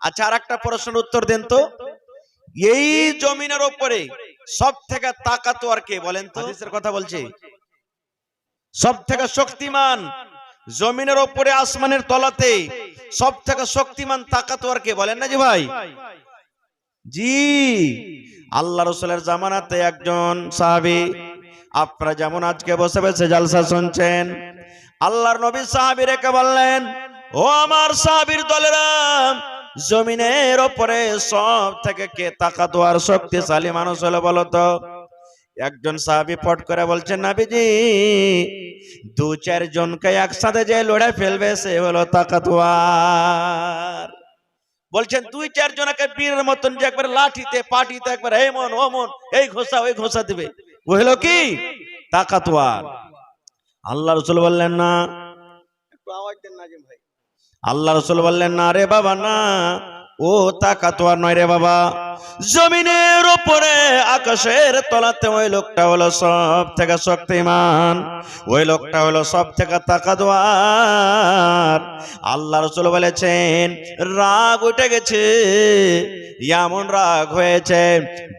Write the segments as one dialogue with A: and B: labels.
A: আচ্ছা, আর একটা প্রশ্নের উত্তর দেন তো, এই জমিনের উপরে সব থেকে তাকাতোয়ার কে বলেন তো? হাদিসের কথা বলছি, সব থেকে শক্তিমান জমিনের উপরে আসমানের তলাতে সব থেকে শক্তিমান তাকাতোয়ার কে বলেন না জি ভাই? জি, আল্লাহ রাসূলের জামানাতে একজন সাহাবী, আপনারা যেমন আজকে বসে বসে জালসা শুনছেন, আল্লাহর নবী সাহাবী রেখে বললেন, ও আমার সাহাবীর দলেরা, জমিনের উপরে সব থেকে কে তাকাতোয়ার শক্তিশালী মানুষ হলো বলো তো? একজন সাহাবী পট করে বলছেন, নবীজি, দু চার জনকে একসাথে যে লড়ে ফেলবে সে হলো তাকাতোয়ার। বলছেন দুই চার জনকে বীরের মতন যে একবার লাঠিতে পাটিতে একবার এই মন ও মন এই ঘোষা ওই ঘোষা দিবে, ও হলো কি তাকাতোয়ার। আল্লাহ রাসূল বললেন না, একটু আওয়াজ দেন নাজিম ভাই। আল্লাহ রাসূল বললেন না রে বাবা না, ও তাকাতোয়ার নয় রে বাবা, জমিনের উপরে আকাশের তলাতে ওই লোকটা হলো সব থেকে শক্তিমান, ওই লোকটা হলো সব থেকে তাকাতোয়ার। আল্লাহ রাসূল বলেছেন, রাগ উঠে গেছে, এমন রাগ হয়েছে,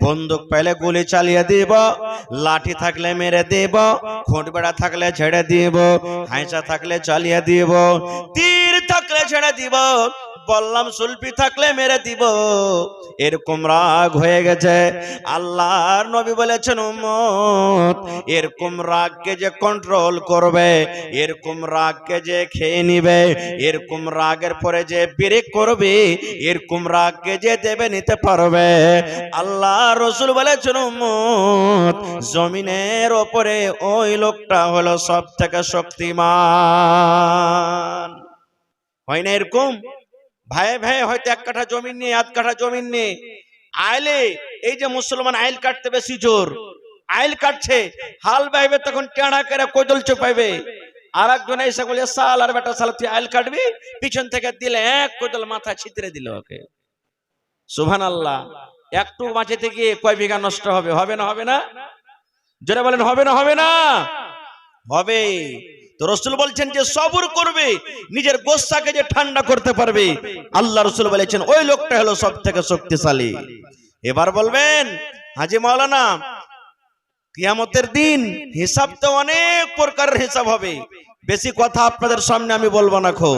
A: বন্দুক পেলে গুলি চালিয়ে দিব, লাঠি থাকলে মেরে দিব, খুঁট বেড়া থাকলে ছেড়ে দিব, হাইসা থাকলে চালিয়ে দিব, তীর থাকলে ছেড়ে দিব, বললাম সুলপি থাকলে মেরে দিব, এরকম রাগ হয়ে গেছে। আল্লাহর নবী বলেছেন, উম্মত, এরকম রাগকে যে কন্ট্রোল করবে, এরকম রাগকে যে খেয়ে নিবে, এরকম রাগের পরে যে ব্রেক করবে, এরকম রাগকে যে দেবে নিতে পারবে, আল্লাহ রাসূল বলেছেন, উম্মত, জমিনের উপরে ওই লোকটা হলো সব থেকে শক্তিমান। হয় না এরকম? ভাই ভাই হয়তো এক কাঠা জমি নিয়ে আধ কাঠা জমি নিয়ে আইলে, এই যে মুসলমান আইল কাটতে বেশি জোর, আইল কাটছে, হাল বাইবে তখন টেড়া করে কোদল চোপাইবে, আর একজন এসে বলে, সাল আর বেটা সাল তুই আইল কাটবি, পিছন থেকে দিলে এক কোদল মাথা ছিতরে দিল ওকে। সুবহানাল্লাহ। একটু বাঁচাতে গিয়ে কয় বিঘা নষ্ট হবে, হবে না হবে না? জোরে বলেন, হবে না হবে না? হবে। তো রাসূল বলছেন যে সবর করবে, নিজের গোসাকে যে ঠান্ডা করতে পারবে, আল্লাহ রাসূল বলেছেন ওই লোকটা হলো সবথেকে শক্তিশালী। এবার বলবেন, হাজী মাওলানা, কিয়ামতের দিন হিসাব তো অনেক প্রকারের হিসাব হবে, বেশি কথা আপনাদের সামনে আমি বলবো না খো।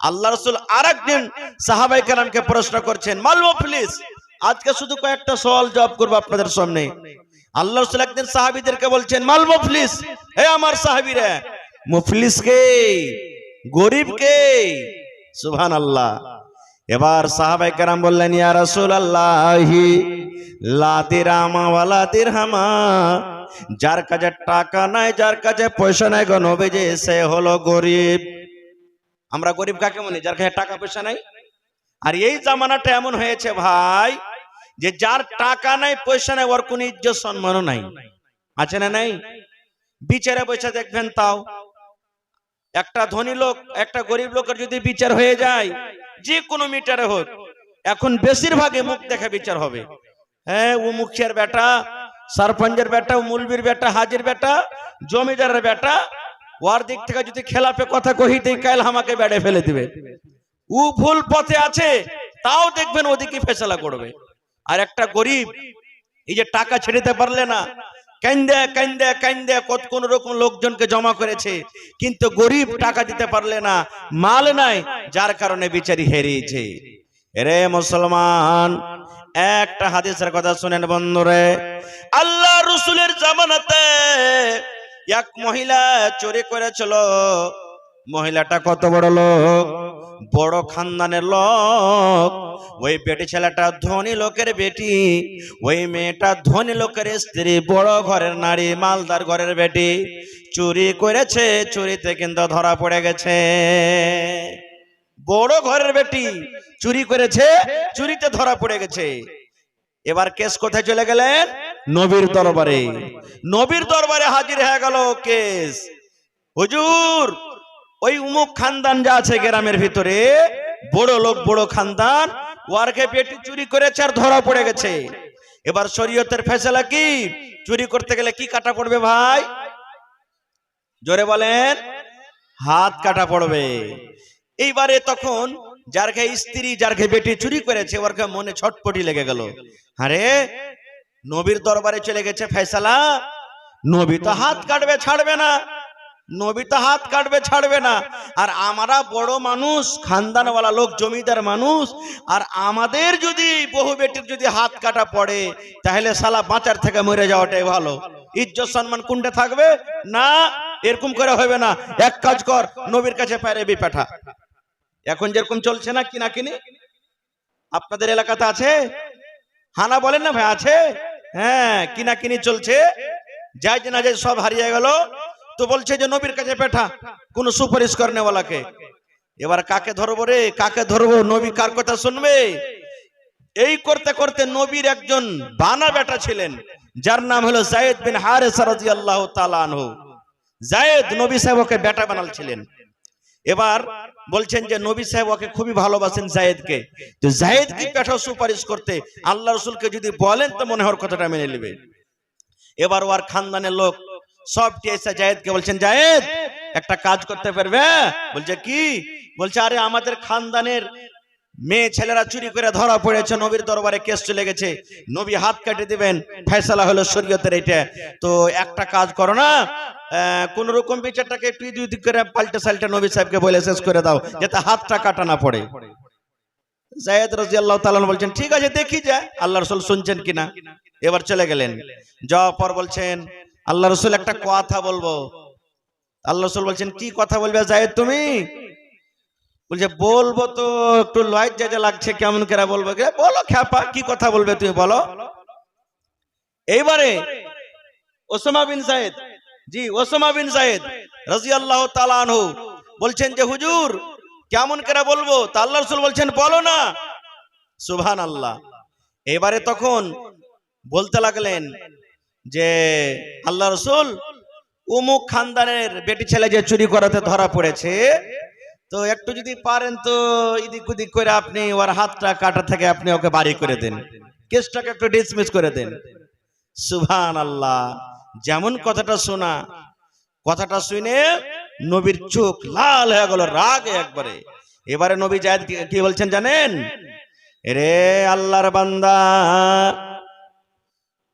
A: আল্লাহ রাসূল আরেকদিন সাহাবায়ে কেরামকে প্রশ্ন করছেন, মাল মুফলিস। আজকে শুধু কয়েকটা সওয়াল জবাব করব আপনাদের সামনে। আল্লাহ রাসূল একদিন সাহাবীদেরকে বলছেন, মাল মুফলিস, হে আমার সাহাবীরা, মুফলিস কে? গরিব কে? সুবহানাল্লাহ। এবার সাহাবায়ে কেরাম বললেন, ইয়া রাসূলুল্লাহি লা দিরহামা ওয়ালা দিরহামা, যার কাছে টাকা নাই, যার কাছে পয়সা নাই গো নবীজি, সে হলো গরিব। আমরা গরিব কাকে বলি? যার কাছে টাকা পয়সা নাই। আর এই জামানাটা এমন হয়েছে ভাই, যে যার টাকা নাই পয়সা নাই ওর কোনো ইজ্জত সম্মানও নাই, আছে না নাই? বিচারে পয়সা দেখবেন, তাও একটা ধনী লোক একটা গরিব লোকের যদি বিচার হয়ে যায়, যে কোনো মিটারে হোক, এখন বেশিরভাগই মুখ দেখা বিচার হবে। হ্যাঁ, ও মুখিয়ার বেটা, সরপঞ্চের বেটা, ও মুলবির বেটা, হাজির বেটা, জমিদারের বেটা, ওর দিক থেকে যদি খেলাপে কথা কহিতে কাল আমাকে বেড়ে ফেলে দিবে। ও ভুল পথে আছে, তাও দেখবেন ওদিকে ফেসলা করবে। আর একটা গরিব, এই যে টাকা ছেড়েতে পারলে না, কান্দে কান্দে কান্দে কত কোন রকম লোকজনকে জমা করেছে, কিন্তু গরিব টাকা দিতে পারলে না, মাল নাই, যার কারণে বিচারি হেরিয়েছে। রে মুসলমান, একটা হাদিসের কথা শুনেন বন্ধুরে। আল্লাহ রাসূলের জামানাতে এক মহিলা চুরি করেছিল। মহিলাটা কত বড় লোক, বড় খানদানের লোক। ওই বেটি ছেলেটা ধনী লোকের বেটি, ওই মেয়েটা ধনী লোকের স্ত্রী, বড় ঘরের নারী, মালদার ঘরের বেটি। চুরি করেছে, চুরিতে কিন্তু ধরা পড়ে গেছে। বড় ঘরের বেটি চুরি করেছে, চুরিতে ধরা পড়ে গেছে। এবার কেস কোথায় চলে গেলেন? নবীর দরবারে। নবীর দরবারে হাজির হয়ে গেল কেস। হুজুর, ওই উমুক খানদান যা আছে গ্রামের ভিতরে, বড় লোক, বড় খানদান, ওয়ারকে বেটি চুরি করেছে আর ধরা পড়ে গেছে। এবার শরীয়তের ফয়সালা কি? চুরি করতে গেলে কি কাটা পড়বে ভাই? জোরে বলেন। হাত কাটা পড়বে। এইবারে তখন যার ঘরে স্ত্রী যার ঘরে বেটি চুরি করেছে ওর ঘরে মনে ছটপটি লেগে গেল, আরে নবীর দরবারে চলে গেছে ফয়সালা, নবী তো হাত কাটবে ছাড়বে না, নবী তো হাত কাটবে ছাড়বে না। আর আমরা বড় মানুষ, খানদানওয়ালা লোক, জমিদার মানুষ, আর আমাদের যদি বহু বেটির যদি হাত কাটা পড়ে তাহলে শালা বাঁচার থেকে মরে যাওয়াটাই ভালো। ইজ্জত সম্মান কোনটা থাকবে না, এরকম করে হবে না। এক কাজ কর, নবীর কাছে পায়রাবি পাঠা। এখন যেরকম চলছে না কিনা কিনি, আপনাদের এলাকাতে আছে? হানা বলেন না ভাই, আছে? হ্যাঁ, কিনা কিনি চলছে, যাই না যাই সব হারিয়ে গেল। তো বলছে যে নবীর কাছে পাঠা কোন সুপারিশ করনেওয়ালাকে। এবার কাকে ধরবো রে, কাকে ধরবো? নবী কার কথা শুনবে? এই করতে করতে নবীর একজন বানা বেটা ছিলেন, যার নাম হলো যায়েদ বিন হারেসা রাদিয়াল্লাহু তাআলা আনহু। যায়েদ নবী সাহেব ওকে বেটা বানালছিলেন। এবার বলছেন যে নবী সাহেব ওকে খুবই ভালোবাসেন যায়েদকে, তো যায়েদ কি পাঠাও সুপারিশ করতে, আল্লাহ রাসূলকে যদি বলেন তো মনে হয় কথাটা মেনে নেবে। এবার ওর খানদানের লোক সবটি এসে যায়েদকে বলছেন, যায়েদ একটা কাজ করতে পারবে? বলছে কি? বলছে আরে আমাদের খানদানের মেয়ে ছেলেরা চুরি করে ধরা পড়েছে, নবীর দরবারে কেস চলে গেছে, নবী হাত কেটে দিবেন, ফয়সালা হলো শরীয়তের এটা। তো একটা কাজ করো না, কোন রকম বিচারটাকে একটু দুই দিক করে পাল্টে সাল্টে নবী সাহেবকে বলে শেষ করে দাও, যাতে হাতটা কাটা না পড়ে। যায়েদ রাদিয়াল্লাহু তাআলা বলছেন ঠিক আছে দেখি যা আল্লাহ রাসূল শুনছেন কিনা। এবার চলে গেলেন, যাওয়ার পর বলছেন আল্লাহ রাসূল একটা কথা বলবো। আল্লাহ রাসূল বলছেন কি কথা বলবে যায়েদ তুমি? বলছে বলবো তো একটু লজ্জা লাগছে, কেমন করে বলবো? বলো খ্যাপা, কি কথা বলবে তুমি বলো। এইবারে ওসামা বিন যায়েদ, জি ওসামা বিন যায়েদ রাদিয়াল্লাহু তাআলা আনহু বলছেন যে হুজুর কেমন করে বলবো? তা আল্লাহ রাসূল বলছেন বলো না। সুবহানাল্লাহ। এবারে তখন বলতে লাগলেন যে আল্লাহ রাসূল অমুক খানদানের বেটি ছেলে যে চুরি করাতে ধরা পড়েছে, তো একটু যদি পারেন তো এদিক ওদিক করে আপনি ওর হাতটা কাটা থেকে আপনি ওকে বাড়ি করে দেন, কেসটাকে একটু ডিসমিস করে দেন। সুবহানাল্লাহ। যেমন কথাটা শোনা, কথাটা শুনে নবীর চোখ লাল হয়ে গেল রাগে একবারে। এবারে নবী যায়েদ কি বলছেন জানেন? রে আল্লাহর বান্দা,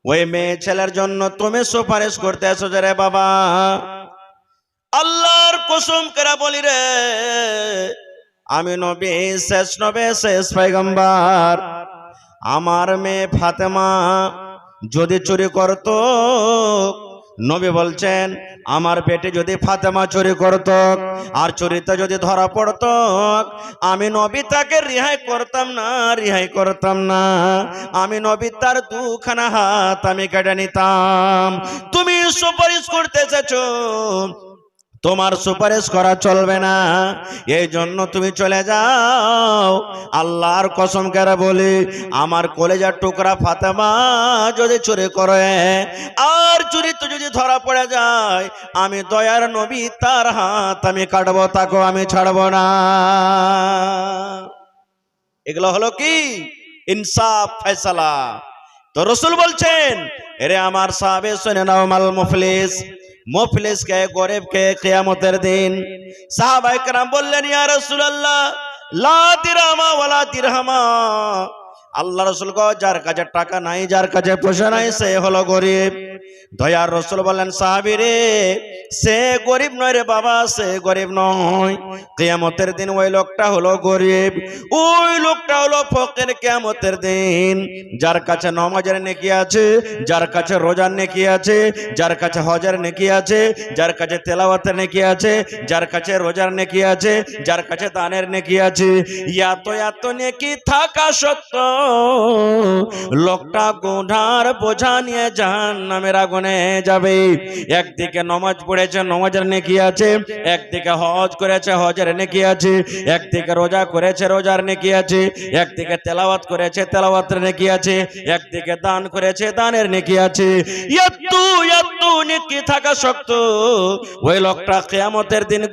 A: ওই মেয়ে ছেলের জন্য তুমি সুপারিশ করতে এসো রে বাবা, আল্লাহর কসম করে বলি রে, আমি নবী, শেষ নবী, শেষ পয়গম্বর, আমার মেয়ে ফাতেমা যদি চুরি করত, নবী বলছেন আমার বেটি যদি ফাতেমা চুরি করত আর চুরিতে যদি ধরা পড়ত, আমি নবী তাকে রিহাই করতাম না, রিহাই করতাম না, আমি নবী তার দুখানা হাত আমি কেটে নিতাম। তুমি সুপারিশ করতে এসেছো, তোমার সুপারিশ করা চলবে না, এই জন্য তুমি চলে যাও। আল্লাহর কসম করে বলি, আমার কলেজার টুকরা ফাতেমা যদি চুরি করে আর চুরিতে যদি ধরা পড়ে যায়, আমি দয়ার নবী তার হাত আমি কাটবো, তাকে আমি ছাড়বো না। এগুলো হলো কি ইনসাফ, ফয়সালা। তো রাসূল বলছেন এরে আমার সাহাবে শুনে নাও, মাল মুফলিস, মুফলিস কে, গরিব কে কিয়ামতের দিন। সাহাবায়ে কেরাম বললেন ইয়া রাসূলুল্লাহ লা দিরহামা ওয়ালা দিরহামা, আল্লাহ রাসূল গো যার কাছে টাকা নাই, যার কাছে পয়সা নাই, সে হলো গরিব। দয়ার রাসূল বলেন সাহাবী রে, সে গরিব নয় রে বাবা, সে গরিব নয়। কিয়ামতের দিন ওই লোকটা হলো গরিব, ওই লোকটা হলো ফকির কিয়ামতের দিন। যার কাছে নামাজের নেকি আছে, যার কাছে রোজার নেকি আছে, যার কাছে হজের নেকি আছে, যার কাছে তেলাওয়াতের নেকি আছে, যার কাছে রোজার নেকি আছে, যার কাছে দানের নেকি আছে, এত নেকি থাকা সত্ত্বেও লোকটা গুনার বোঝা নিয়ে জাহান্নামের আগুনে যাবে। একদিকে নামাজ পড়েছে, নামাজের নেকি আছে, একদিকে হজ করেছে, হজের নেকি আছে, একদিকে রোজা করেছে, রোজার নেকি আছে, একদিকে তেলাওয়াত করেছে, তেলাওয়াতের নেকি আছে, একদিকে দান করেছে, দানের নেকি আছে। এত নেকি থাকা সত্ত্বেও ওই লোকটা কিয়ামতের দিন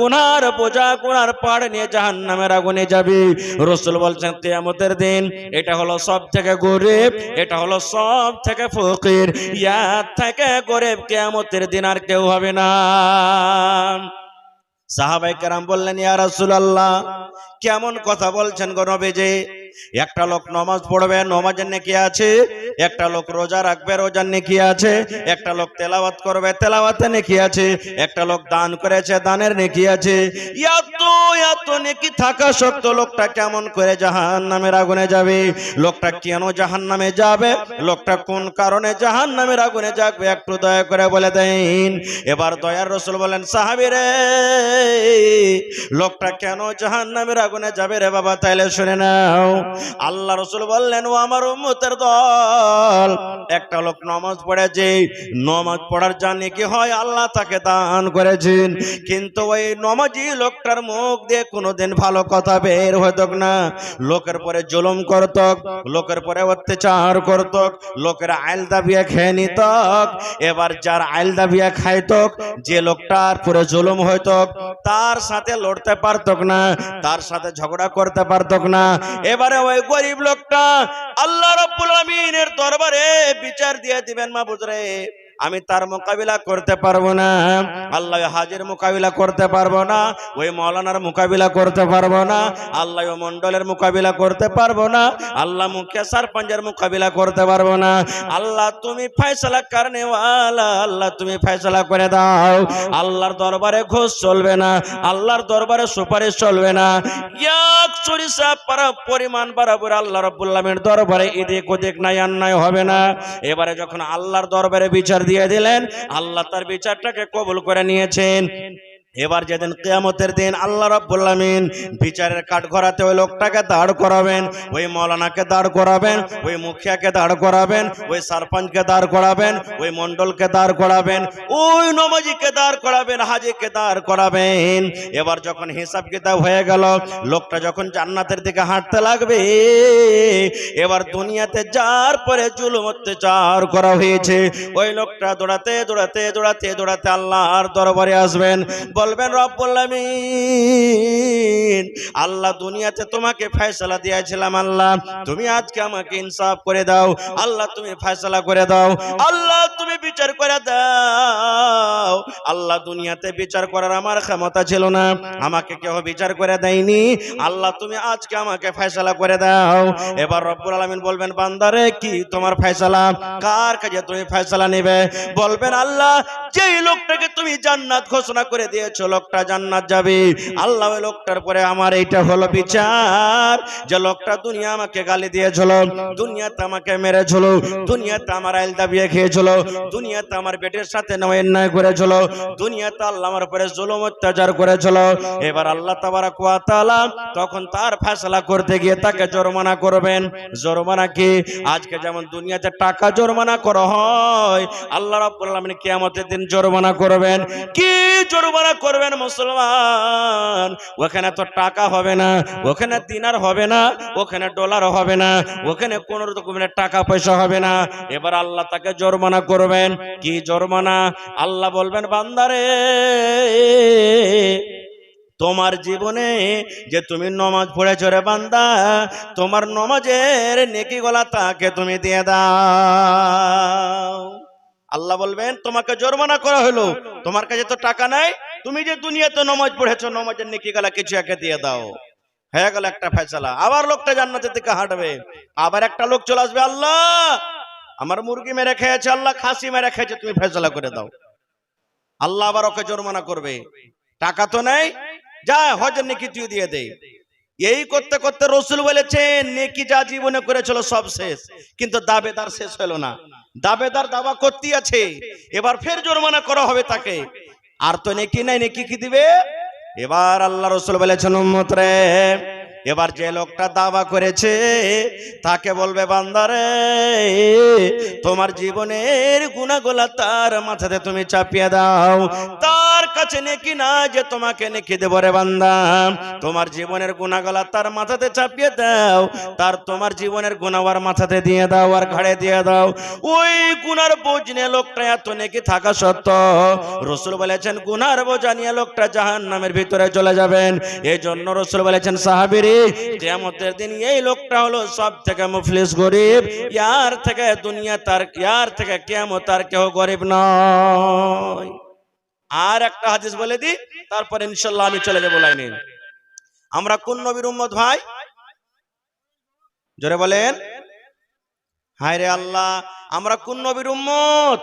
A: গুনার বোঝা, গুনার পাড় নিয়ে জাহান্নামের আগুনে যাবে। রাসূল বলছেন কিয়ামতের দিন এটা হলো সব থেকে গরিব, এটা হলো সব থেকে ফকির, ইয়ার থেকে গরিব কিয়ামতের দিন আর কেউ হবে না। সাহাবায়ে কেরাম বললেন, ইয়া রাসূলুল্লাহ, কেমন কথা বলছেন গো নবীজি? একটা লোক নামাজ পড়বে, নামাজের নেকি আছে। একটা লোক রোজা রাখবে, রোজার নেকি আছে। একটা লোক তেলাওয়াত করবে, তেলাওয়াতের নেকি আছে। একটা লোক দান করেছে, দানের নেকি আছে। এত এত নেকি থাকা সত্ত্বেও লোকটা কেমন করে জাহান্নামের আগুনে যাবে? লোকটা কেন জাহান্নামে যাবে? লোকটা কোন কারণে জাহান্নামের আগুনে যাবে? একটু দয়া করে বলে দেন। এবার দয়ার রাসূল বলেন, সাহাবীরে, লোকটা কেন জাহান্নামের আগুনে যাবে রে বাবা? তাইলে শুনে নাও। আল্লাহ রাসূল বললেন, ও আমার উম্মতের দল, একটা লোক নামাজ পড়েছে, নামাজ পড়ার জানি কি হয় আল্লাহ তাকে দান করেছেন, কিন্তু ওই নামাজি লোকটার মুখ দিয়ে কোনোদিন ভালো কথা বের হতো না। লোকের পরে জুলুম করত, লোকের পরে অত্যাচার করত, লোকের আইল দাবিয়ে খেয়ে নিত। এবার যার আইল দাবিয়ে খাইত, যে লোকটার পরে জুলুম হইত, তার সাথে লড়তে পারত না, তার সাথে ঝগড়া করতে পারত না। এবারে ওই গরিব লোকটা আল্লাহ রাব্বুল আমিনের দরবারে বিচার দিয়ে দিবেন, মাবুদ রে, আমি তার মোকাবিলা করতে পারবো না। আল্লাহ হাজির মোকাবিলা করতে পারবো না, ওই মাওলানার মোকাবিলা করতে পারবো না, আল্লাহ মন্ডলের মোকাবিলা করতে পারবো না, আল্লাহ মুখিয়া সারপঞ্চের মোকাবিলা করতে পারবো না। আল্লাহ তুমি ফয়সালা করনে ওয়ালা, আল্লাহ তুমি ফয়সালা করে দাও। আল্লাহর দরবারে ঘুষ চলবে না, আল্লাহর দরবারে সুপারিশ চলবে না। এক সরিষা পরিমাণ বরাবর আল্লাহ রাব্বুল আলামিনের দরবারে এদিক ওদিক নাই, অন্যায় হবে না। এবারে যখন আল্লাহর দরবারে বিচার দিয়ে দিলেন, আল্লাহ তার বিচারটাকে কবুল করে নিয়েছেন। এবার যেদিন কিয়ামতের দিন আল্লাহ রাব্বুল আমিন বিচারের কাঠগড়াতে ওই লোকটাকে দাঁড় করাবেন, ওই মাওলানাকে দাঁড় করাবেন, ওই মুখিয়াকে দাঁড় করাবেন, ওই সারপঞ্চকে দাঁড় করাবেন, ওই মন্ডলকে দাঁড় করাবেন, ওই নমাজিকে দাঁড় করাবেন, হাজিকে দাঁড় করাবেন। এবার যখন হিসাব কিতাব হয়ে গেল, লোকটা যখন জান্নাতের দিকে হাঁটতে লাগবে, এবার দুনিয়াতে যার পরে জুলুম অত্যাচার করা হয়েছে, ওই লোকটা দৌড়াতে দৌড়াতে দৌড়াতে দৌড়াতে আল্লাহর দরবারে আসবেন, বলবেন, রব্বুল আমিন, আল্লাহ দুনিয়াতে তোমাকে ফয়সালা দিয়েছিলাম, আল্লাহ তুমি আজকে আমাকে ইনসাফ করে দাও, আল্লাহ তুমি ফয়সালা করে দাও, আল্লাহ তুমি বিচার করে দাও। আল্লাহ দুনিয়াতে বিচার করার আমার ক্ষমতা ছিল না, আমাকে কেউ বিচার করে দেয়নি, আল্লাহ তুমি আজকে আমাকে ফয়সালা করে দাও। এবার রব্বুল আলামিন বলবেন, বান্দারে, কি তোমার ফয়সালা? কার কাছে তুমি ফয়সালা নেবে? বলবেন, আল্লাহ যেই লোকটাকে তুমি জান্নাত ঘোষণা করে দিয়েছো, লোকটা জান্নাত যাবে। আল্লাহ ওই লোকটার পরে আমার এইটা হলো বিচার, যে লোকটা দুনিয়া আমাকে গালি দিয়েছিল, দুনিয়াতে আমাকে মেরেছিল, দুনিয়াতে আমার আইল দাবিয়ে খেয়েছিল, দুনিয়াতে আমার পেটের সাথে অন্যায় করেছিল, দুনিয়াতে আল্লাহ আমার উপরে জুলুম অত্যাচার করেছিল। এবার আল্লাহ তাবারক ওয়া তাআলা তখন তার ফয়সালা করতে গিয়ে তাকে জরিমানা করবেন। জরিমানা কি? আজকে যেমন দুনিয়াতে টাকা জরিমানা করা হয়, আল্লাহ রাব্বুল আলামিন কিয়ামতের দিন জরিমানা করবেন। কি জরিমানা করবেন মুসলমান? ওখানে তো টাকা হবে না, ওখানে দিনার হবে না, ওখানে ডলার হবে না, ওখানে কোন রকমের টাকা পয়সা হবে না। এবার আল্লাহ তাকে জরিমানা করবেন। কি জরিমানা? আল্লাহ বলবেন, বান্দারে, তোমার জীবনে যে তুমি নামাজ পড়েছো রে বান্দা, তোমার নামাজের নেকিগুলা তাকে তুমি দিয়ে দাও। আল্লাহ বলবেন, তোমাকে জরিমানা করা হলো, তোমার কাছে তো টাকা নাই, তুমি যে দুনিয়াতে নামাজ পড়েছো, নামাজের নেকিগুলা কিছু একে দিয়ে দাও। হয়ে গেল একটা ফয়সালা। আবার লোকটা জান্নাতের দিকে হাঁটবে। আবার একটা লোক চলে আসবে, আল্লাহ আমার মুরগি মেরে খেয়েছে, আল্লাহ খাসি মেরে খেয়েছে, তুমি ফয়সালা করে দাও। আল্লাহ আবার ওকে জরিমানা করবে। টাকা তো নেই, যা হজের নেকি তুই দিয়ে দে। এই করতে করতে রাসূল বলেছেন, নেকি যা জীবনে করেছিল সব শেষ, কিন্তু দাবেদার শেষ হলো না। দাবেদার দাবা করতে আছে, এবার ফের জরিমানা করা হবে তাকে। আর তো নেকি নাই, নেকি কি দিবে? এবার আল্লাহ রাসূল বলেছেন, উম্মত রে, এবার যে লোকটা দাবা করেছে তাকে বলবে, বান্দারে, তোমার জীবনের গুনাহগুলো তার মাথাতে তুমি চাপিয়ে দাও। তার কাছে নেকি না যে তোমাকে নেকি দেব রে বান্দা, তোমার জীবনের গুনাহগুলো তার মাথাতে চাপিয়ে দাও, তার তোমার জীবনের গুনাহর মাথাতে দিয়ে দাও, আর ঘাড়ে দিয়ে দাও। ওই গুনার বোঝ নিয়ে লোকটা এত নেকি থাকা সত্ত্বেও রাসূল বলেছেন, গুনার বোঝা নিয়ে লোকটা জাহান্নামের ভিতরে চলে যাবেন। এই জন্য রাসূল বলেছেন, সাহাবীরে, কিয়ামতের দিন এই লোকটা হলো সব থেকে মুফলিস, গরিব। ইয়ার থেকে দুনিয়া তার, ইয়ার থেকে কিয়ামত আর কেউ গরিব নয়। আর একটা হাদিস বলে দিই, তারপর ইনশাআল্লাহ আমি চলে যাবো লাইনে। আমরা কোন নবীর উম্মত ভাই? জোরে বলেন। হায় রে আল্লাহ, আমরা কোন নবীর উম্মত?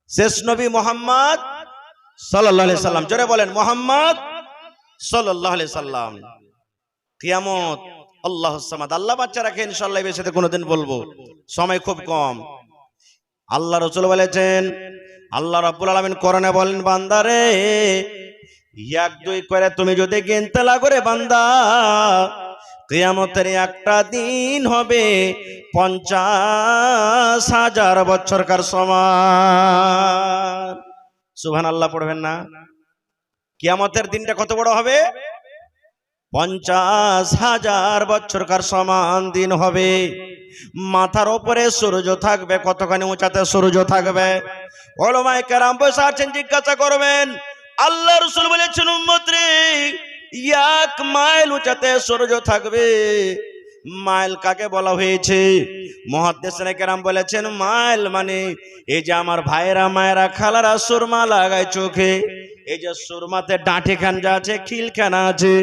A: শেষ নবী মুহাম্মদ সাল্লাল্লাহু আলাইহি সাল্লাম। জোরে বলেন, মুহাম্মদ সাল্লাল্লাহু আলাইহি সাল্লাম। কিয়ামত আল্লাহুস সামাদ। আল্লাহ বাচ্চা রাখে, ইনশাআল্লাহ বেশিতে কোনোদিন বলবো, সময় খুব কম। আল্লাহ রাসূল বলেছেন, আল্লাহ রাব্বুল আলামিন কোরআনে বলেন, বান্দারে এক দুই করে তুমি যদি গিনতে লাগো রে বান্দা, কিয়ামতের একটা দিন হবে 50,000 বছরকার সমান। সুবহানাল্লাহ পড়বেন না? কিয়ামতের দিনটা কত বড় হবে? 50,000 বছরকার সমান দিন হবে। মাথার উপরে সূর্য থাকবে, কতখানি উঁচাতে সূর্য থাকবে? ওলামায়ে কেরাম বসে আছেন, জিজ্ঞাসা করবেন। আল্লাহ রাসূল বলেছেন, উম্মত রে, 1 মাইল উঁচাতে সূর্য থাকবে। মাইল কাকে বলা হয়েছে? মুহাদ্দিসিনে কেরাম বলেছেন, মাইল মানে এই যে আমার ভাইরা মায়েরা খালারা সুরমা লাগায় চোখে, এই যে সুরমাতে ডাঁটি খান যা আছে, খিলখানা আছে,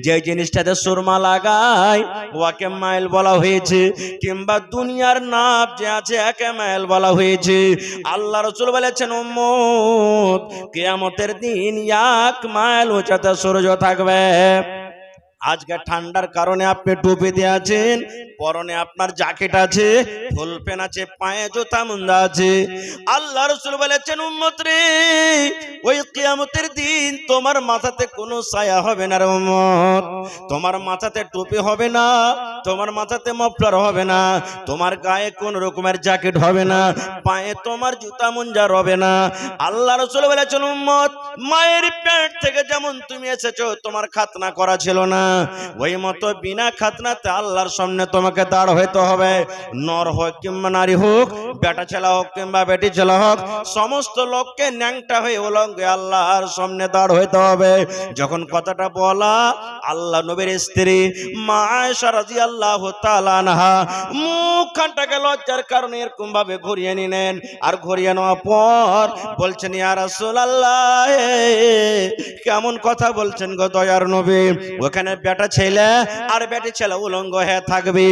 A: যে জিনিসটাতে সুরমা লাগায় ওকে মাইল বলা হয়েছে। কিংবা দুনিয়ার নাপ যে আছে, একে মাইল বলা হয়েছে। আল্লাহ রাসূল বলেছেন, উম্মত কিয়ামতের দিন 1 মাইল উঁচাতে সূর্য থাকবে। আজকে ঠান্ডার কারণে আপনি টুপি দিয়ে আছেন, পরনে আপনার জ্যাকেট আছে, ফুল প্যান্ট আছে, পায়ে জুতা মুন্দা আছে। আল্লাহ রাসূল বলেছেন, উম্মত রে, ওই কিয়ামতের দিন তোমার মাথাতে কোনো ছায়া হবে না রে উম্মত। তোমার মাথাতে টুপি হবে না, তোমার মাথাতে মফলার হবে না, তোমার গায়ে কোন রকমের জ্যাকেট হবে না, পায়ে তোমার জুতা মুঞ্জা হবে না। আল্লাহ রাসূল বলেছেন, উম্মত মায়ের পেট থেকে যেমন তুমি এসেছো, তোমার খাতনা করা ছিল না, ওই মতো বিনা খাতনাতে আল্লাহর সামনে তোমাকে দাঁড় হইতে হবে। নর হোক কিংবা নারী হোক, বেটা ছেলে হোক কিংবা বেটি ছেলে হোক, সমস্ত লোককে ন্যাংটা হয়ে উলঙ্গে আল্লাহর সামনে দাঁড় হইতে হবে। যখন কথাটা বলা, আল্লাহ নবীর স্ত্রী মা আয়েশা রাদিয়াল্লাহু তাআলা আনহা মুখখানটাকে লজ্জার কারণে এরকম ভাবে ঘুরিয়ে নিলেন। আর ঘুরিয়ে নেওয়ার পর বলছেন, ইয়া রাসূলুল্লাহ, কেমন কথা বলছেন গো দয়ার নবী? ওখানে বেটা ছেলে আর বেটি ছেলে উলঙ্গ হয়ে থাকবে,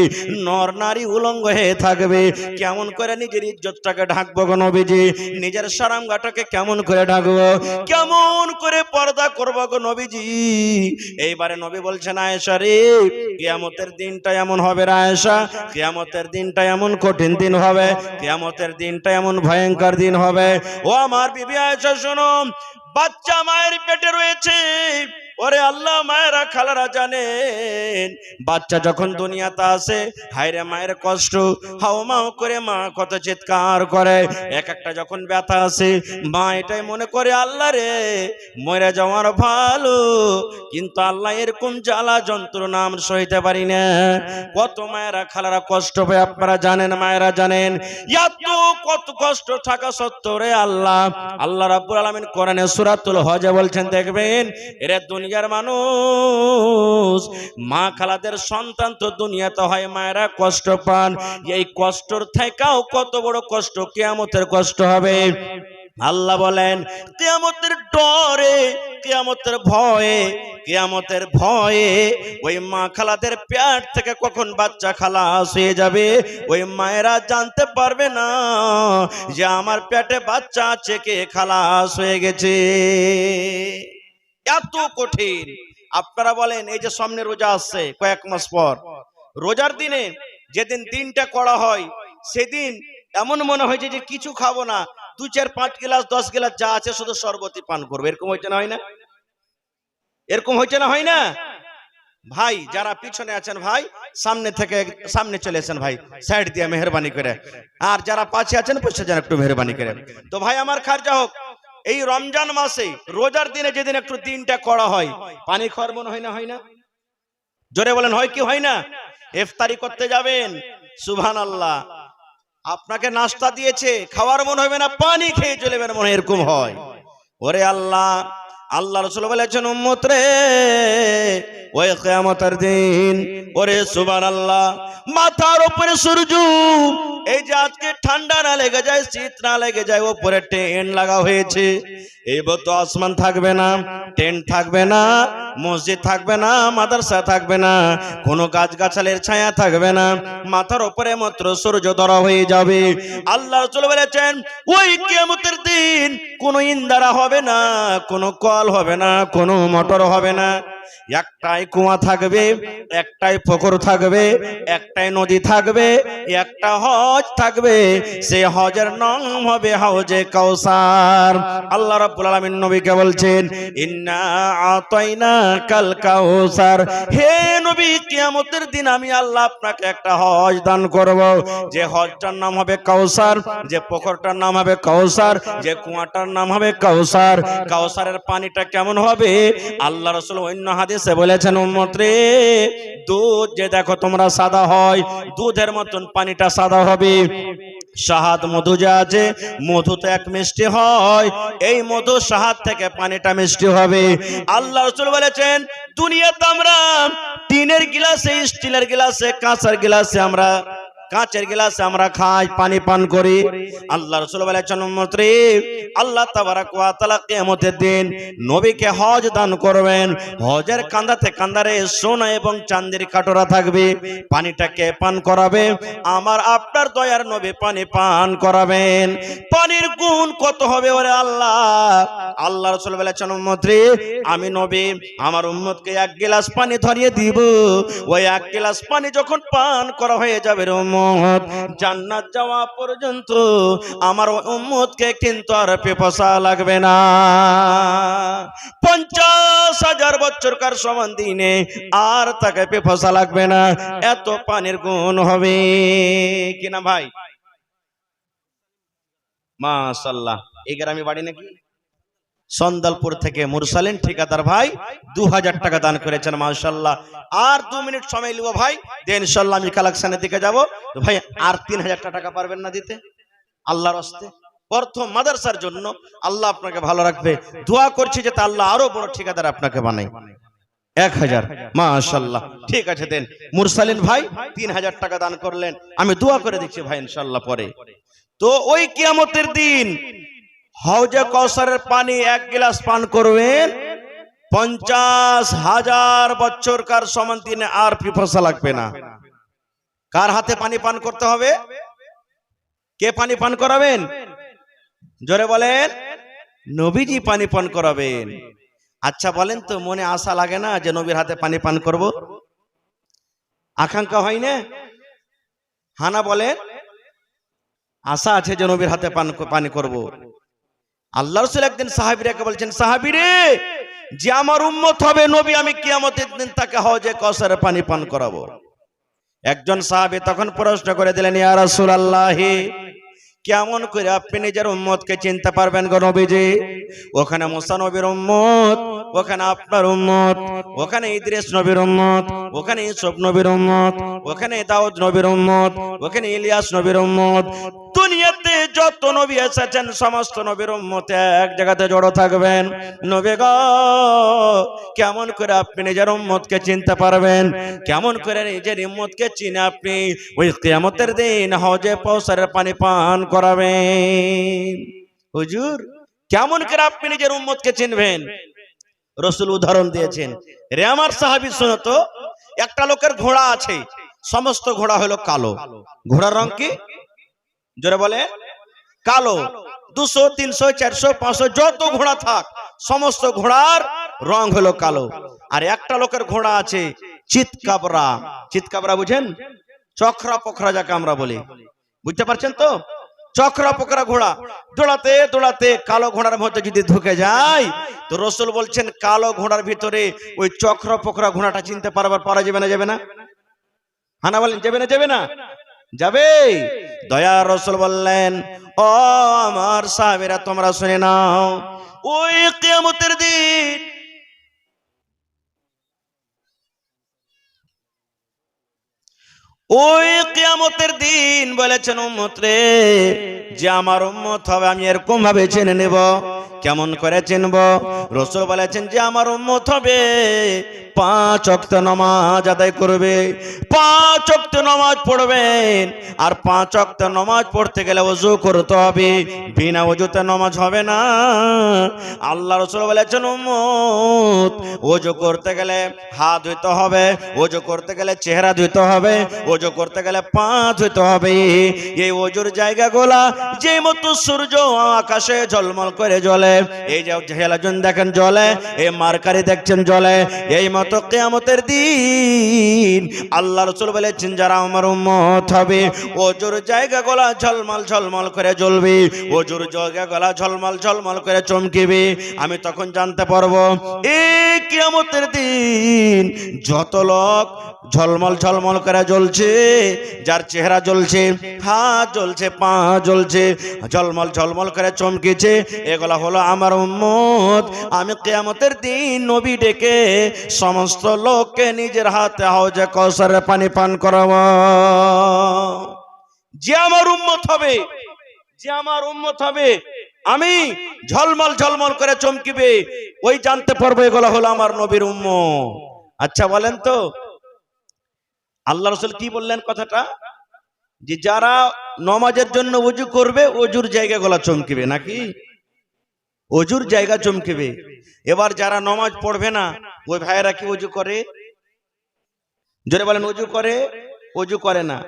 A: নর নারী উলঙ্গ হয়ে থাকবে। কেমন করে নিজের ইজ্জতটাকে ঢাকবো গো নবীজি? নিজের শরমগাটাকে কেমন করে ঢাকবো? কেমন করে পর্দা করবো গো নবীজি? এইবারে নবী বলছেন, আয়েশা রে, কিয়ামতের দিনটা এমন হবে রে আয়েশা, কিয়ামতের দিনটা এমন কঠিন দিন হবে, কিয়ামতের দিনটা এমন ভয়ঙ্কর দিন হবে। ও আমার বিবি আয়েশা শোনো, বাচ্চা মায়ের পেটে রয়েছে। ওরে আল্লাহ, মায়েরা খালারা জানেন, বাচ্চা যখন দুনিয়াতে আসে, হায়রে মায়ের কষ্ট, হাও মাও করে মা কত চিৎকার করে। এক একটা যখন ব্যথা আসে, মা এটাই মনে করে, আল্লাহ রে, মরে যাওয়ার ভালো, কিন্তু আল্লাহ এরকম জ্বালা যন্ত্রণা আমরা সইতে পারি না। কত মায়েরা খালারা কষ্ট পায় আপনারা জানেন, মায়েরা জানেন। এত কত কষ্ট থাকা সত্ত্বেও রে আল্লাহ, আল্লাহ রাব্বুল আলামিন কোরআনে সূরাতুল হজে বলছেন, দেখবেন এরা দুনিয়ার মানুষ, মা খালাদের সন্তান তো দুনিয়াতে হয়, মায়েরা কষ্ট পান। এই কষ্টর থেকেও কত বড় কষ্ট কিয়ামতের কষ্ট হবে। আল্লাহ বলেন, কিয়ামতের ডরে, কিয়ামতের ভয়ে, কিয়ামতের ভয়ে ওই মা খালাদের পেট থেকে কখন বাচ্চা খালাস হয়ে যাবে, ওই মায়েরা জানতে পারবে না যে আমার পেটে বাচ্চা আছে, কে খালাস হয়ে গেছে। এত কঠিন। আপনারা বলেন, এই যে সামনে রোজা আসছে কয়েক মাস পর, রোজার দিনে যেদিন দিনটা করা হয়, সেদিন এমন মনে হয়েছে যে কিছু খাবো না, 2, 4, 5 গ্লাস 10 গ্লাস যা আছে শুধু শরবতই পান করবো। এরকম হয়েছে না, হয় না? এরকম হয়েছে না, হয় না? ভাই যারা পিছনে আছেন, ভাই সামনে থেকে সামনে চলে আসেন, ভাই সাইড দিয়ে মেহরবানি করে। আর যারা পাশে আছেন, পাশে যান একটু মেহরবানি করে। তো ভাই আমার খারজা হোক, এই রমজান মাসে রোজার দিনে যেদিন একটু দিনটা করা হয়, পানি খাওয়ার মনে হয় না, হয় না? জোরে বলেন, হয় কি হয় না? ইফতারি করতে যাবেন, সুবহানাল্লাহ, আপনাকে নাস্তা দিয়েছে, খাওয়ার মনে হবে না, পানি খেয়ে চলে যাবেন মনে, এরকম হয়। ওরে আল্লাহ, আল্লাহ রাসূল বলেছেন, উম্মত রে, ওই কিয়ামতের দিন ওরে সুবহানাল্লাহ মাথার উপরে সূর্য এই যে আজকে ঠান্ডা না লেগে যায় শীত না লেগে যায় উপরে টেন্ট লাগা হয়েছে এবার তো আসমান থাকবে না টেন্ট থাকবে না মসজিদ থাকবে না মাদ্রাসা থাকবে না কোনো গাছগাছালির ছায়া থাকবে না মাথার উপরে মাত্র সূর্য ধরা হয়ে যাবে আল্লাহ রাসূল বলেছেন ওই কিয়ামতের দিন কোনো ইন্দারা হবে না কোনো কল হবে না কোনো মোটর হবে না একটাই কুয়া থাকবে একটাই পুকুর থাকবে একটাই নদী থাকবে একটা হজ থাকবে সেই হজের নাম হবে হাউজে কাউসার আল্লাহ রাব্বুল আলামিন নবীকে বলছেন ইন্না আতাইনাকাল কাউসার হে নবী কিয়ামতের দিন আমি আল্লাহ আপনাকে একটা হজ দান করব যে হজটার নাম হবে কাউসার যে পুকুরটার নাম হবে কাউসার যে কুয়াটার নাম হবে কাউসার কাউসারের পানিটা কেমন হবে আল্লাহ রাসূল অন্য হাদিসে বলেছেন উম্মত রে দুধ যে দেখো তোমরা সাদা হয় দুধের মতন পানিটা সাদা হবে শাহাদ মধু যা আছে মধু তো এক মিষ্টি হয় এই মধু শাহাদ থেকে পানিটা মিষ্টি হবে আল্লাহ রাসূল বলেছেন দুনিয়াতে আমরা টিনের গ্লাসে স্টিলের গ্লাসে কাঁচের গ্লাসে আমরা কাঁচের গ্লাসে আমরা খাই পানি পান করি আল্লাহ রাসূল বলেছেন উম্মত রে আল্লাহ তাবারক ওয়া তাআলা কিয়ামতের দিন নবীকে হজ দান করবেন হজের কাঁদাতে কাঁদারে সোনা এবং চাঁদের কাটোরা থাকবে পানিটাকে পান করাবে আমার আপনার দয়ার নবী পানি পান করাবেন পানির গুণ কত হবে ওরে আল্লাহ আল্লাহ রাসূল বলেছেন উম্মত রে আমি নবী আমার উম্মতকে এক গ্লাস পানি ধরিয়ে দিব ওই এক গ্লাস পানি যখন পান করা হয়ে যাবে রে জান্নাত যাওয়া পর্যন্ত আমার উম্মতকে কিন্তু আর পিপাসা লাগবে না 50,000 বছরকার সমান দিনে আর তাকে পিপাসা লাগবে না এত পানির গুণ হবে কিনা ভাই মাশাআল্লাহ এই গ্রামে বাড়ি নাকি সন্দালপুর থেকে মুরসালিন ঠিকাদার ভাই 2000 টাকা দান করেছেন মাশাআল্লাহ আর 2 মিনিট সময় নিব ভাই দেন ইনশাআল্লাহ আমি কালেকশনের দিকে যাব তো ভাই আর 3000 টাকা পারবেন না দিতে আল্লাহর রাস্তে প্রথম মাদ্রাসার জন্য আল্লাহ আপনাকে ভালো রাখবে দোয়া করছি যাতে আল্লাহ আরো বড় ঠিকাদার আপনাকে বানায় 1000 মাশাআল্লাহ ঠিক আছে দেন মুরসালিন ভাই 3000 টাকা দান করলেন আমি দোয়া করে দিচ্ছি ভাই ইনশাআল্লাহ পরে তো ওই কিয়ামতের দিন হাউজে কাউসারের পানি এক গ্লাস পান করবেন 50,000 বছরকার সমান দিনে আর পিপাসা লাগবে না কার হাতে পানি পান করতে হবে কে পানি পান করাবেন জোরে বলেন নবীজি পানি পান করাবেন আচ্ছা বলেন তো মনে আশা লাগে না যে নবীর হাতে পানি পান করব আকাঙ্ক্ষা হয় না হানা বলেন আশা আছে যে নবীর হাতে পানি করব আল্লাহ রাসূল একদিন সাহাবীরাকে বলছেন সাহাবীরে যে আমার উম্মত হবে নবী আমি কিয়ামতের দিন তাকে হজে কাউসারের পানি পান করাবো একজন সাহাবী তখন প্রশ্ন করে দিলেন ইয়া রাসূলুল্লাহ কেমন করে আপনি নিজের উম্মতকে চিনতে পারবেন গো নবীজি ওখানে মুসা নবীর উম্মত ওখানে আপনার উম্মত ওখানে ইদ্রিস নবীর উম্মত ওখানে ইউসুফ নবীর উম্মত ওখানে দাউদ নবীর উম্মত ওখানে ইলিয়াস নবীর উম্মত দুনিয়াতে যত নবী এসেছেন সমস্ত নবীর উম্মত এক জায়গাতে জড়ো থাকবেন নবী গো কেমন করে আপনি নিজের উম্মতকে চিনতে পারবেন কেমন করে নিজের উম্মতকে চিনে আপনি ওই কিয়ামতের দিন হজে কাউসারের পানি পান করাবেন হুজুর কেমন করে আপনি নিজের উম্মতকে চিনবেন রাসূল উদাহরণ দিয়েছেন রে আমার সাহাবী শুনো তো একটা লোকের ঘোড়া আছে সমস্ত ঘোড়া হলো কালো ঘোড়ার রং কি জোরে বলে কালো 200 300 400 500 যত ঘোড়া থাক সমস্ত ঘোড়ার রং হলো কালো আর একটা লোকের ঘোড়া আছে চিতকাবরা বুঝেন চক্রা পোখরা যাকে আমরা বলি বুঝতে পারছেন তো চক্রা পোখরা ঘোড়া দৌড়াতে দৌড়াতে কালো ঘোড়ার মধ্যে যদি ঢুকে যায় তো রাসূল বলছেন কালো ঘোড়ার ভিতরে ওই চক্রা পোখরা ঘোড়াটা চিনতে পারা যাবে না হানা বলেন যাবে না যাবে দয়ার রাসূল বললেন ও আমার সাহাবীরা তোমরা শুনে নাও ওই কিয়ামতের দিন ওই কিয়ামতের দিন বলেছেন উম্মত রে যে আমার উম্মত হবে আমি এরকম ভাবে চিনে নেব কেমন করে চিনব? রাসূল বলেছেন যে আমার উম্মত হবে 5 ওয়াক্ত নামাজ আদায় করবে, 5 ওয়াক্ত নামাজ পড়বেন। আর 5 ওয়াক্ত নামাজ পড়তে গেলে ওযু করতে হবে, বিনা ওযুতে নামাজ হবে না। আল্লাহ রাসূল বলেছেন উম্মত ওযু করতে গেলে হাত ধুইতে হবে, ওযু করতে গেলে চেহারা ধুইতে হবে, ওযু করতে গেলে পা ধুইতে হবে। এই ওযুর জায়গাগুলা যে মতো সূর্য আকাশে ঝলমল করে জ্বলে, এই যে হেলাজুন দেখেন জ্বলে, এই মার্কারি দেখছেন জ্বলে, এই মতো কিয়ামতের দিন আল্লাহ রাসূল বলেছেন যারা আমার উম্মত হবে ওযুর জায়গাগুলা ঝলমল ঝলমল করে জ্বলবে, ওযুর জায়গাগুলা ঝলমল ঝলমল করে চমকিবে। আমি তখন জানতে পারবো এই কিয়ামতের দিন যত লোক ঝলমল ঝলমল করে জ্বলছে, যার চেহারা জ্বলছে, হাত জ্বলছে, পা জ্বলছে, ঝলমল ঝলমল করে চমকেছে, এগুলা হলো আমার উম্মত। আমি কিয়ামতের দিন নবী ডেকে সমস্ত লোককে নিজের হাতে হাউজে কাউসারের পানি পান করাবো। যে আমার উম্মত হবে, যে আমার উম্মত হবে, আমি ঝলমল ঝলমল করে চমকিবে, ওই জানতে পারবো এগুলো হলো আমার নবীর উম্মত। আচ্ছা বলেন তো আল্লাহ রাসূল কি বললেন কথাটা? যে যারা নামাজের জন্য ওযু করবে ওযুর জায়গাগুলো চমকিবে, নাকি ওযুর জায়গা চমকিবে। এবার যারা নামাজ পড়বে না ওই ভাইয়েরা কি ওযু করে? জোরে বলেন, ওযু করে? ওযু করে না।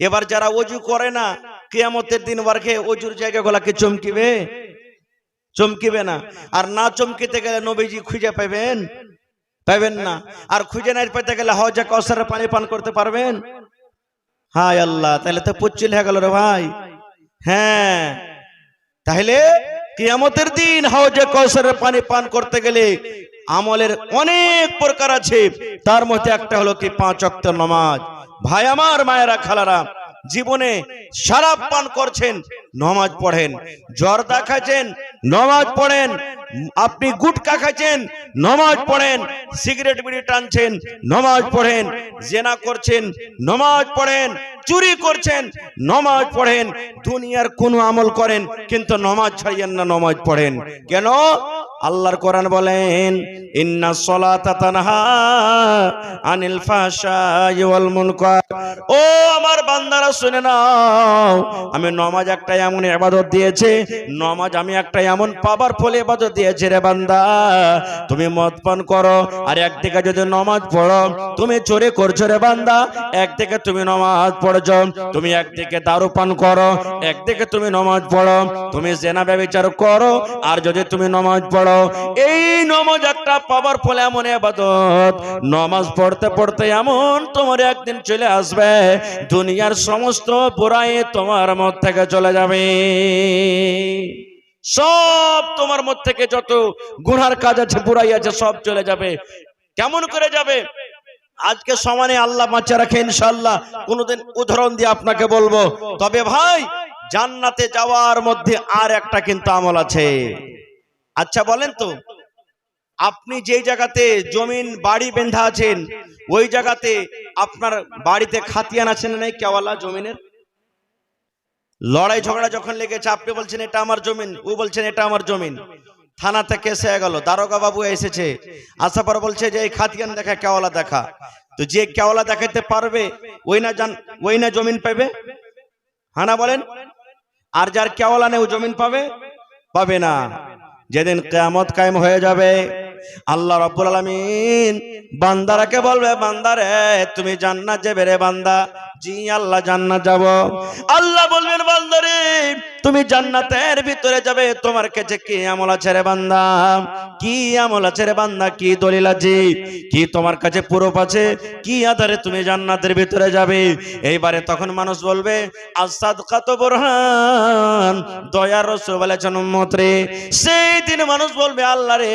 A: এবার যারা ওযু করে না কিয়ামতের দিন ওয়ারকে ওযুর জায়গাগুলোকে চমকিবে? চমকিবে না। আর না চমকিতে গেলে নবীজি খুঁজে পাবেন? পাবেন না। আর খুঁজে নাই পেতে গেলে হাউজে কাউসারের পানি পান করতে পারবেন? হায় আল্লাহ, তাহলে তো পুচ্ছিল হয়ে গেল রে ভাই। হ্যাঁ, তাহলে কিয়ামতের দিন হাউজে কাউসারের পানি পান করতে গেলে আমলের অনেক প্রকার আছে, তার মধ্যে একটা হলো কি 5 ওয়াক্ত নামাজ। ভাই আমার, মায়েরা, খালারা, জীবনে শরাব পান করছেন, নামাজ পড়েন। জর্দা খাচ্ছেন, নামাজ পড়েন। আপনি গুটকা খাচ্ছেন, নামাজ পড়েন। সিগারেট বিড়ি টানছেন, নামাজ পড়েন। জেনা করছেন, নামাজ পড়েন। চুরি করছেন, নামাজ পড়েন। দুনিয়ার কোন আমল করেন কিন্তু নামাজ ছাড়িয়েন না, নামাজ পড়েন। কেন? আল্লাহর কোরআন বলেন ইন্নাস সালাতা তানহা আনিল ফাহশাই ওয়াল মুনকার। ও আমার বান্দারা শুনে নাও, আমি নামাজ একটা এমন ইবাদত দিয়েছে, নামাজ আমি একটা এমন পাওয়ারফুল ইবাদত দিয়েছি রে বান্দা। তুমি মদ পান করো আর একদিকে যদি নামাজ পড়ো, তুমি চোরে করছো রে বান্দা, একদিকে তুমি নামাজ পড়ছো। তুমি একদিকে দারু পান করো, একদিকে তুমি নামাজ পড়ো। তুমি জেনা ব্যভিচার করো আর যদি তুমি নামাজ পড়ো, এই নামাজ একটা পাওয়ারফুল এমন ইবাদত। নামাজ পড়তে পড়তে এমন তোমার একদিন চলে আসবে দুনিয়ার সমস্ত বুরাই তোমার মত থেকে চলে যাবে। সব তোমার মত থেকে যত গুনার কাজ আছে, বুরাই আছে, সব চলে যাবে। কেমন করে যাবে? আজকে সমানে আল্লাহ বাঁচা রাখে ইনশাআল্লাহ, কোনদিন উদাহরণ দিয়ে আপনাকে বলবো। তবে ভাই, জান্নাতে যাওয়ার মধ্যে আর একটা কিন্তু আমল আছে। আচ্ছা বলেন তো, আপনি যেই জায়গাতে জমিন বাড়ি বেঁধা আছেন, ওই জায়গাতে আপনার বাড়িতে খাতিয়ান আছে না নাই? কেওয়ালা জমিনের লড়াই ঝগড়া যখন লেগেছে, আপনি বলছেন এটা আমার জমিন, ও বলছেন এটা আমার জমিন। থানা থেকে এসে গেল, দারোগা বাবু এসেছে, আসার পর বলছে যে এই খাতিয়ান দেখা, কেওয়ালা দেখা। তো যে কেওয়ালা দেখাতে পারবে ওই না জমিন পাবে? হানা বলেন? আর যার কেওয়ালা নেই ও জমিন পাবে না। যেদিন কিয়ামত কায়েম হয়ে যাবে, আল্লাহ রাব্বুল আলামিন বান্দারাকে বলবে, বান্দারে তুমি জান্নাত যাবে রে বান্দা। জি আল্লাহ, জান্নাত যাব। আল্লাহ বলবেন, বান্দারে তুমি জান্নাতের ভিতরে যাবে, তোমার কাছে কি আমল আছে রে বান্দা? কি আমল আছে রে বান্দা? কি দলিল আছে? কি তোমার কাছে প্রুফ আছে? কি আধারে তুমি জান্নাতের ভিতরে যাবে? এইবারে তখন মানুষ বলবে আস-সাদকাতু বুরহান, দয়ার রাসূল বলেছেন উম্মত রে। সেই দিন মানুষ বলবে, আল্লাহ রে,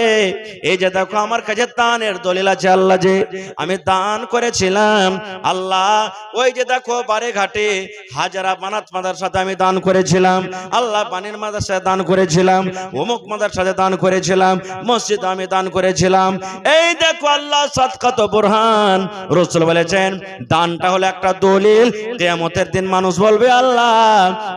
A: এই যে দেখো আমার কাছে দানের দলিল আছে, আল্লাহ যে আমি দান করেছিলাম, আল্লাহ ওই যে দেখো বারে ঘাটে হাজারা বানাত মাদার সাথে আমি দান করেছিলাম, আল্লাহ পানির মাদ্রাসায় দান করেছিলাম, অমুক মাদ্রাসায় দান করেছিলাম, মসজিদ আমি দান করেছিলাম। এই দেখো আল্লাহ সাদকাত বুরহান, রাসূল বলেছেন দানটা হলো একটা দলিল। কিয়ামতের দিন মানুষ বলবে আল্লাহ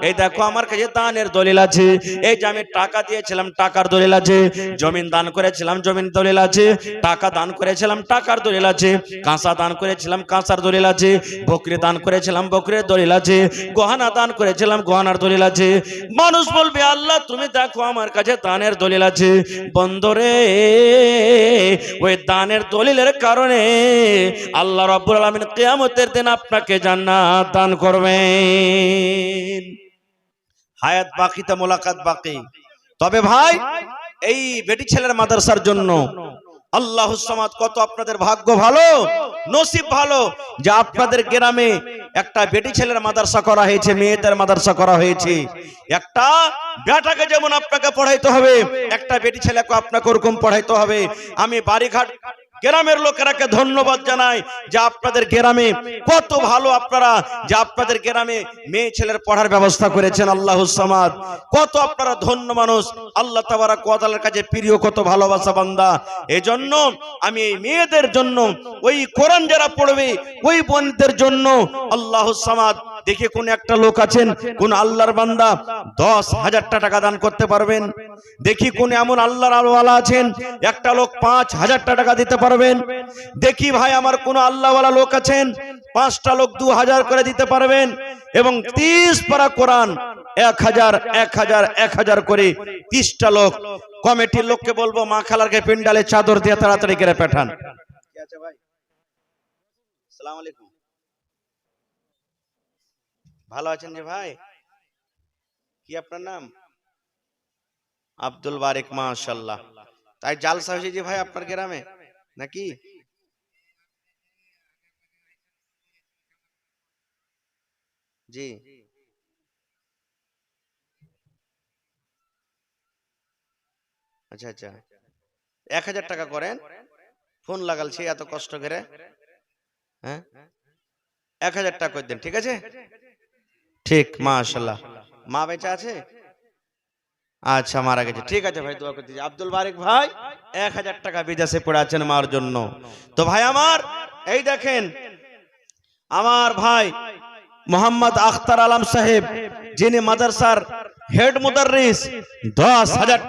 A: এই দেখো আমার কাছে দানের দলিল আছে, এই যে আমি টাকা দিয়েছিলাম টাকার দলিল আছে, জমিন দান করেছিলাম জমিন দলিল আছে, টাকা দান করেছিলাম টাকার দলিল আছে, কাঁচা দান করেছিলাম কাঁচার দলিল আছে, বকরি দান করেছিলাম বকরির দলিল আছে, গহনা দান করেছিলাম গহনার দলিল আছে। মানুষ বলবে আল্লাহ তুমি দেখো আমার কাছে দানের দলিল আছে। বন্দরে ওই দানের দলিলের কারণে আল্লাহ রাব্বুল আলামিন কিয়ামতের দিন আপনাকে জান্নাত দান করবেন। হায়াত বাকিতে মোলাকাত বাকি। তবে ভাই এই বেটি ছেলের মাদ্রাসার জন্য আল্লাহুস সামাদ, কত আপনাদের ভাগ্য ভালো, নসিব ভালো যে আপনাদের গ্রামে একটা বেটি ছেলের মাদ্রাসা করা হয়েছে, মেয়েদের মাদ্রাসা করা হয়েছে। একটা বেটাকে যেমন আপনাকে পড়াইতে হবে, একটা বেটি ছেলেকে আপনাকে ওরকম পড়াইতে হবে। আমি বাড়িঘাট গ্রামের লোকেরাকে ধন্যবাদ জানাই যে আপনাদের গ্রামে কত ভালো আপনারা, যে আপনাদের গ্রামে মেয়ে ছেলের পড়ার ব্যবস্থা করেছেন। আল্লাহুস সামাদ, কত আপনারা ধন্য মানুষ, আল্লাহ তাবারাক ওয়া তাআলার কাছে প্রিয়, কত ভালোবাসা বান্দা। এজন্য আমি এই মেয়েদের জন্য, ওই কোরআন যারা পড়বে ওই বোনদের জন্য আল্লাহুস সামাদ, দেখে কোন একটা লোক আছেন, কোন আল্লাহর বান্দা 10,000 টাকা দান করতে পারবেন? দেখি কোন এমন আল্লাহর আওয়ালা আছেন একটা লোক 5,000 টাকা দিতে পারবেন? দেখি ভাই আমার কোন আল্লাহওয়ালা লোক আছেন 5টা লোক 2,000 করে দিতে পারবেন? এবং 30 পারা কোরআন 1,000 করে 30টা লোক। কমিটির লোককে বলবো মা খালারকে পিন্ডালে চাদর দিয়ে তাড়াতাড়ি করে পাঠান। কি আছে ভাই? আসসালামু আলাইকুম, ভালো আছেন যে ভাই? কি আপনার নাম? আব্দুল বারেক, মাশাআল্লাহ। তাই জালসা হয়েছে যে ভাই আপনার গ্রামে নাকি? জি, আচ্ছা আচ্ছা। 1,000 টাকা করেন, ফোন লাগালছি এত কষ্ট করে, হ্যাঁ 1,000 টাকা করে দেন, ঠিক আছে? ঠিক, মাশাআল্লাহ। মা বেঁচে আছে? আচ্ছা, মারা গেছে, ঠিক আছে ভাই, দোয়া করতেছি। আব্দুল বারেক ভাই 1,000 টাকা বিদেশে পড়ে আছেন মার জন্য। তো ভাই আমার এই দেখেন আমার ভাই মোহাম্মদ আখতার আলম সাহেব, যিনি মাদ্রাসার হেড মুদাররিস, 10,000 টাকা